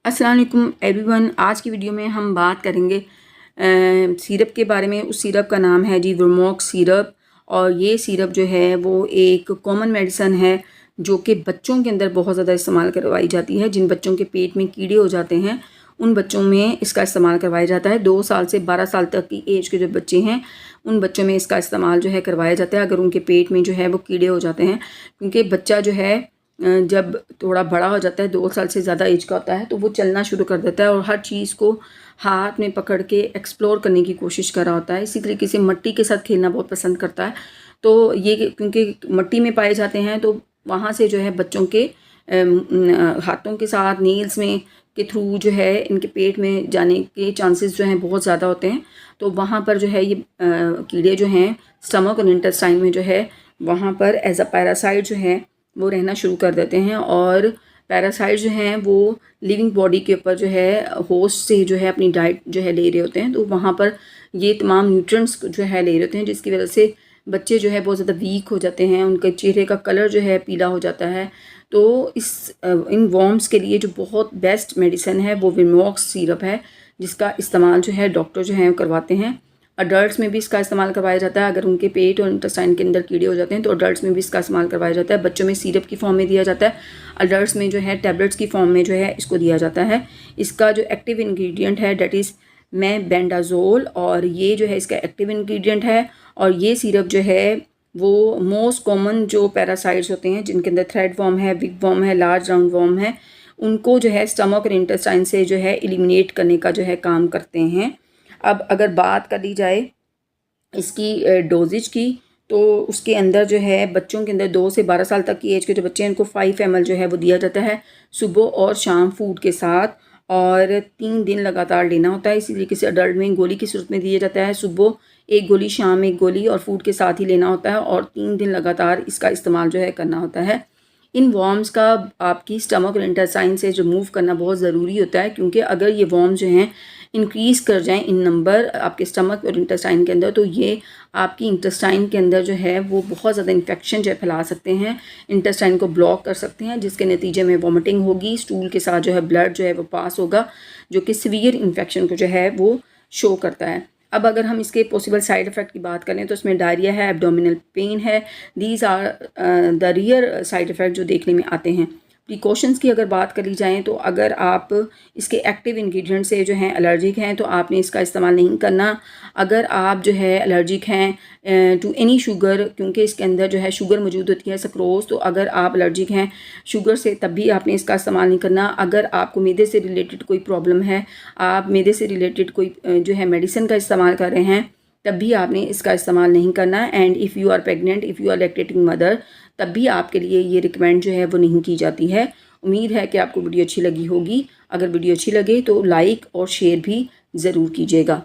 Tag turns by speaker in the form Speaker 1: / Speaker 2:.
Speaker 1: अस्सलाम वालेकुम एवरीवन। आज की वीडियो में हम बात करेंगे सिरप के बारे में। उस सिरप का नाम है जी वर्मोक्स सिरप। और ये सिरप जो है वो एक कॉमन मेडिसन है जो कि बच्चों के अंदर बहुत ज़्यादा इस्तेमाल करवाई जाती है। जिन बच्चों के पेट में कीड़े हो जाते हैं उन बच्चों में इसका इस्तेमाल करवाया जाता है। 2 साल से 12 साल तक की एज के जो बच्चे हैं उन बच्चों में इसका इस्तेमाल जो है करवाया जाता है, अगर उनके पेट में जो है वो कीड़े हो जाते हैं। क्योंकि बच्चा जो है जब थोड़ा बड़ा हो जाता है, 2 साल से ज़्यादा एज का होता है, तो वो चलना शुरू कर देता है और हर चीज़ को हाथ में पकड़ के एक्सप्लोर करने की कोशिश कर रहा होता है। इसी तरीके से मिट्टी के साथ खेलना बहुत पसंद करता है। तो ये क्योंकि मिट्टी में पाए जाते हैं तो वहाँ से जो है बच्चों के हाथों के साथ नेल्स में के थ्रू जो है इनके पेट में जाने के चांसेस जो हैं बहुत ज़्यादा होते हैं। तो वहाँ पर जो है ये कीड़े जो हैं स्टमक और इंटेस्टाइन में जो है वहाँ पर एज अ पैरासाइट जो है वो रहना शुरू कर देते हैं। और पैरासाइट जो हैं वो लिविंग बॉडी के ऊपर जो है होस्ट से जो है अपनी डाइट जो है ले रहे होते हैं। तो वहाँ पर ये तमाम न्यूट्रिएंट्स जो है ले रहे होते हैं, जिसकी वजह से बच्चे जो है बहुत ज़्यादा वीक हो जाते हैं, उनके चेहरे का कलर जो है पीला हो जाता है। तो इन वॉर्म्स के लिए जो बहुत बेस्ट मेडिसिन है वो वर्मोक्स सिरप है, जिसका इस्तेमाल जो है डॉक्टर जो हैं करवाते हैं। अडल्ट्स में भी इसका इस्तेमाल करवाया जाता है। अगर उनके पेट और इंटेस्टाइन के अंदर कीड़े हो जाते हैं तो अडल्ट्स में भी इसका इस्तेमाल करवाया जाता है। बच्चों में सिरप की फॉर्म में दिया जाता है, अडल्ट्स में जो है टैबलेट्स की फॉर्म में जो है इसको दिया जाता है। इसका जो एक्टिव इंग्रेडिएंट है डेट इज़ मेबेंडाजोल, और ये जो है इसका एक्टिव इंग्रेडिएंट है। और ये सिरप जो है वो मोस्ट कॉमन जो पैरासाइट्स होते हैं जिनके अंदर थ्रेड वॉर्म है, विग वॉर्म है, लार्ज राउंड वॉर्म है, उनको जो है स्टमक और इंटेस्टाइन से जो है एलिमिनेट करने का जो है काम करते हैं। अब अगर बात कर ली जाए इसकी डोजेज की, तो उसके अंदर जो है बच्चों के अंदर 2 से 12 साल तक की एज के जो बच्चे हैं उनको 5 ml जो है वो दिया जाता है सुबह और शाम फूड के साथ, और 3 दिन लगातार लेना होता है। इसी तरीके से अडल्ट में गोली की सूरत में दिया जाता है, सुबह 1 गोली, शाम 1 गोली, और फूड के साथ ही लेना होता है, और 3 दिन लगातार इसका इस्तेमाल जो है करना होता है। इन वॉर्म्स का आपकी स्टमक और इंटेस्टाइन से रिमूव करना बहुत ज़रूरी होता है, क्योंकि अगर ये वॉर्म्स जो हैं इंक्रीज़ कर जाएं इन नंबर आपके स्टमक और इंटेस्टाइन के अंदर, तो ये आपकी इंटेस्टाइन के अंदर जो है वो बहुत ज़्यादा इन्फेक्शन जो है फैला सकते हैं, इंटेस्टाइन को ब्लॉक कर सकते हैं, जिसके नतीजे में वॉमिटिंग होगी, स्टूल के साथ जो है ब्लड जो है वो पास होगा, जो कि सीवियर इन्फेक्शन को जो है वो शो करता है। अब अगर हम इसके पॉसिबल साइड इफ़ेक्ट की बात करें तो इसमें डायरिया है, एब्डोमिनल पेन है। These are the rare side effect जो देखने में आते हैं। प्रिकॉशंस की अगर बात करी जाए तो अगर आप इसके एक्टिव इंग्रेडिएंट से जो हैं एलर्जिक हैं तो आपने इसका इस्तेमाल नहीं करना। अगर आप जो है एलर्जिक हैं टू एनी शुगर, क्योंकि इसके अंदर जो है शुगर मौजूद होती है सक्रोज, तो अगर आप एलर्जिक हैं शुगर से तब भी आपने इसका इस्तेमाल नहीं करना। अगर आपको मैदे से रिलेटेड कोई प्रॉब्लम है, आप मैदे से रिलेटेड कोई जो है मेडिसिन का इस्तेमाल कर रहे हैं, तब भी आपने इसका इस्तेमाल नहीं करना। And if you are pregnant, if you are lactating mother, तब भी आपके लिए ये रिकमेंड जो है वो नहीं की जाती है। उम्मीद है कि आपको वीडियो अच्छी लगी होगी। अगर वीडियो अच्छी लगे तो लाइक और शेयर भी ज़रूर कीजिएगा।